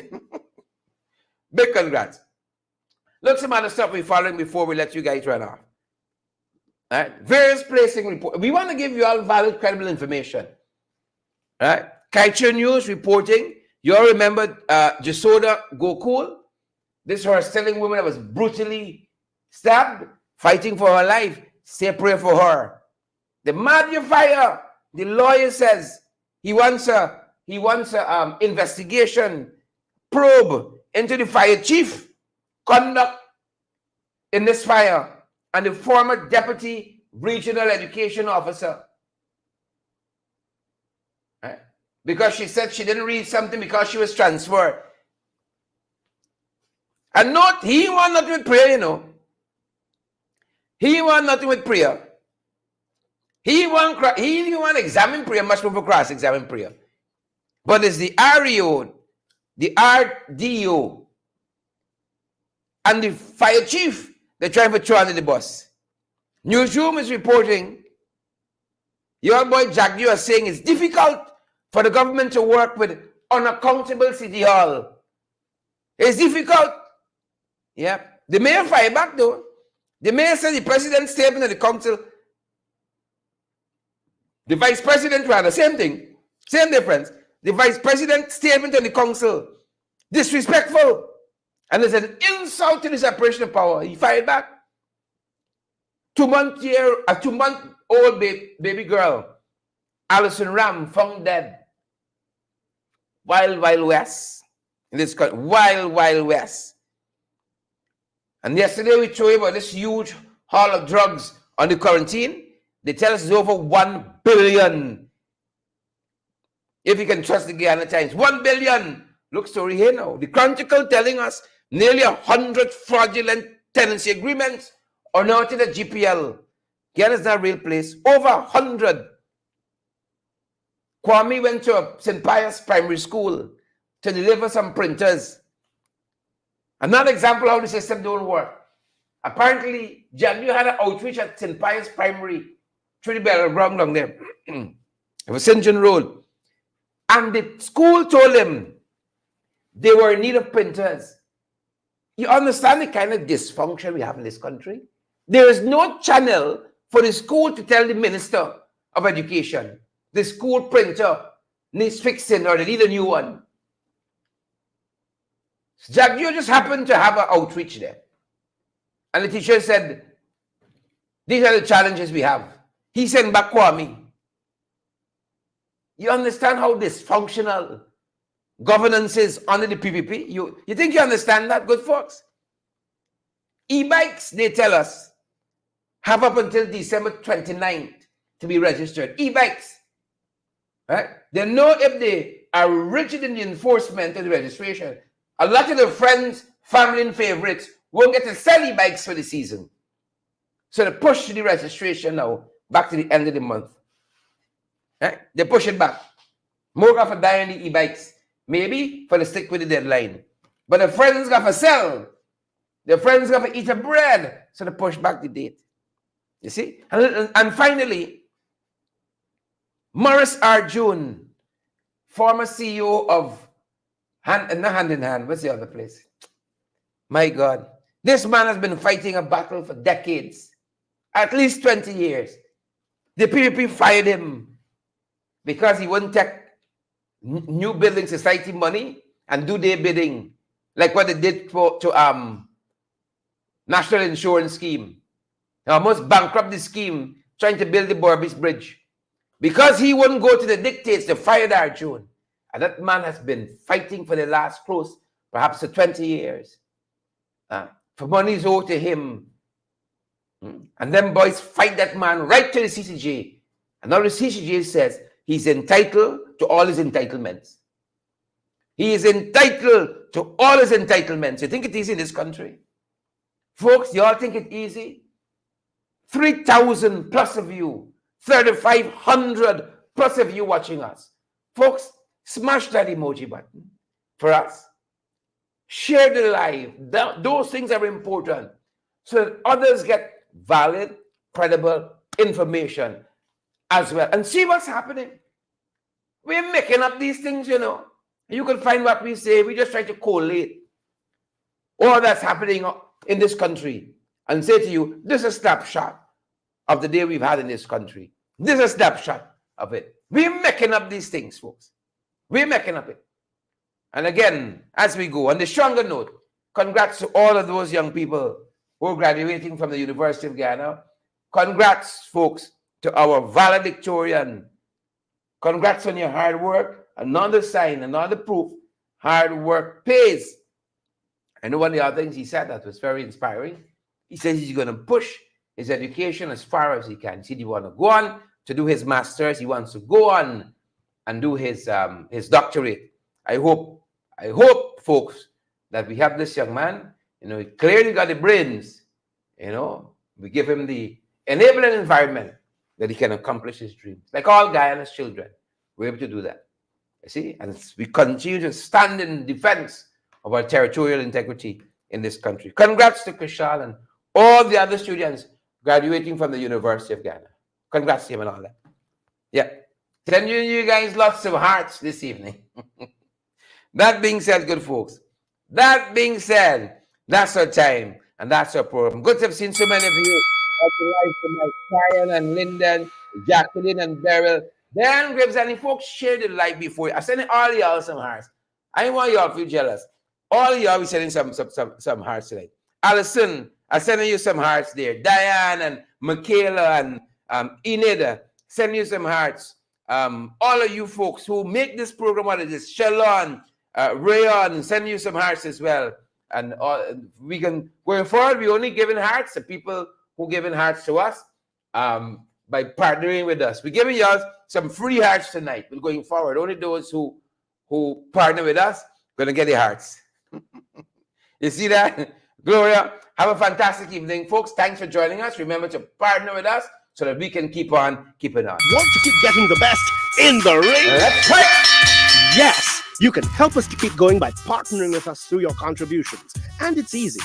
Big congrats. Look some other stuff we're following before we let you guys run off. All right? Various placing report. We want to give you all valid, credible information. All right? Kaicher News reporting. You all remember Jasoda Gokul? This Horstelling woman that was brutally stabbed, fighting for her life. Say a prayer for her. The Madhya Fire, the lawyer says he wants a investigation probe into the fire chief conduct in this fire and the former deputy regional education officer. Right? Because she said she didn't read something because she was transferred. And not, he want nothing with prayer, you know. He want nothing with prayer. He want examine prayer much more for cross-examine prayer. But it's the REO, the RDO, and the fire chief they're trying to throw under the bus. Newsroom is reporting, your boy Jagju is saying it's difficult for the government to work with unaccountable City Hall. It's difficult. Yeah. The mayor fired back though. The mayor said the president's statement of the council, the vice president rather, same thing, same difference. The vice president's statement on the council, disrespectful. And there's an insult to the separation of power. He fired back. 2-month-old baby girl, Alison Ram, found dead. Wild West. In this country, Wild West. And yesterday we told you about this huge haul of drugs on the quarantine. They tell us it's over 1 billion. If you can trust the Guyana Times. 1 billion. Look, story here now. The Chronicle telling us nearly 100 fraudulent tenancy agreements are now to the GPL. Guyana is not a real place. Over 100. Kwame went to St. Pius Primary School to deliver some printers. Another example how the system don't work. Apparently, Jagyu had an outreach at St. Pius Primary, through the bell ground down there. It was St. John Road. And the school told him they were in need of printers. You understand the kind of dysfunction we have in this country? There is no channel for the school to tell the Minister of Education the school printer needs fixing or they need a new one. Jagyu just happened to have an outreach there. And the teacher said, these are the challenges we have. He sent back Kwame. You understand how dysfunctional governance is under the PPP? You think you understand that, good folks? E-bikes, they tell us, have up until December 29th to be registered. E-bikes. Right? They know if they are rigid in the enforcement of the registration. A lot of their friends, family, and favorites won't get to sell e-bikes for the season. So they push the registration now back to the end of the month. Right? They push it back. More got to die on the e-bikes. Maybe for the stick with the deadline. But the friends got to sell. The friends got to eat a bread. So they push back the date. You see? And finally, Morris Arjun, former CEO of not Hand in Hand, what's the other place? My God. This man has been fighting a battle for decades, at least 20 years. The PPP fired him because he wouldn't take New Building Society money and do their bidding, like what they did to National Insurance Scheme. They almost bankrupt the scheme trying to build the Burbis Bridge. Because he wouldn't go to the dictates, they fired Arjun. And that man has been fighting for the last close, perhaps to 20 years. For money's owed to him. And them boys fight that man right to the CCJ. And now the CCJ says he's entitled to all his entitlements. He is entitled to all his entitlements. You think it's easy in this country? Folks, you all think it's easy? 3,000 plus of you, 3,500 plus of you watching us. Folks, smash that emoji button for us. Share the live. Those things are important so that others get valid, credible information as well. And see what's happening. We're making up these things, you know. You can find what we say. We just try to collate all that's happening in this country and say to you, this is a snapshot of the day we've had in this country. This is a snapshot of it. We're making up these things, folks. We're making up it. And again, as we go, on the stronger note, congrats to all of those young people who are graduating from the University of Guyana. Congrats, folks, to our valedictorian. Congrats on your hard work. Another sign, another proof, hard work pays. I know one of the other things he said that was very inspiring. He says he's going to push his education as far as he can. He said he wants to go on to do his master's. He wants to go on and do his doctorate. I hope, folks, that we have this young man. You know, he clearly got the brains. You know, we give him the enabling environment that he can accomplish his dreams. Like all Guyana's children, we're able to do that. You see? And we continue to stand in defense of our territorial integrity in this country. Congrats to Kushal and all the other students graduating from the University of Guyana. Congrats to him and all that. Yeah. Sending you guys lots of hearts this evening. That being said, good folks, that being said, that's our time and that's our program. Good to have seen so many of you out the live tonight. Karen and Lyndon, Jacqueline and Beryl. Dan Graves, and if folks share the live before you, I send all y'all some hearts. I don't want y'all to feel jealous. All y'all be sending some hearts tonight. Alison, I'm sending you some hearts there. Diane and Michaela and Enid, sending you some hearts. All of you folks who make this program what it is, Shalon, Rayon, send you some hearts as well. And we can, going forward, we only giving hearts to people who giving hearts to us by partnering with us. We're giving y'all some free hearts tonight. We're going forward. Only those who partner with us going to get the hearts. You see that? Gloria, have a fantastic evening, folks. Thanks for joining us. Remember to partner with us so that we can keep on keeping on. Want to keep getting the best in the ring? That's right. Yes, you can help us to keep going by partnering with us through your contributions. And it's easy.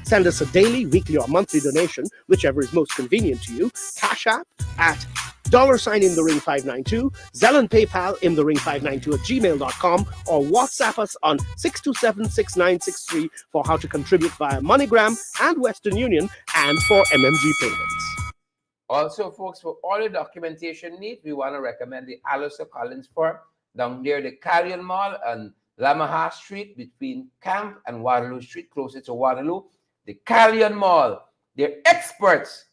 Send us a daily, weekly, or monthly donation, whichever is most convenient to you. Cash App at $in the ring 592, Zelle and PayPal in the ring 592 at gmail.com, or WhatsApp us on 627-6963 for how to contribute via MoneyGram and Western Union and for MMG payments. Also, folks, for all the documentation needs, we want to recommend the Alistair Collins firm down there, the Carrion Mall on Lamaha Street between Camp and Waterloo Street, closer to Waterloo. The Carrion Mall, they're experts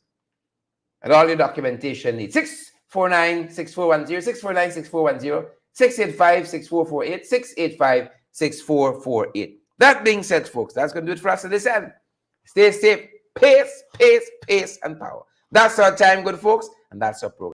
at all your documentation needs. 649-6410, 649-6410, 685-6448, 685-6448. That being said, folks, that's going to do it for us at this end. Stay safe. Pace, and power. That's our time, good folks, and that's our program.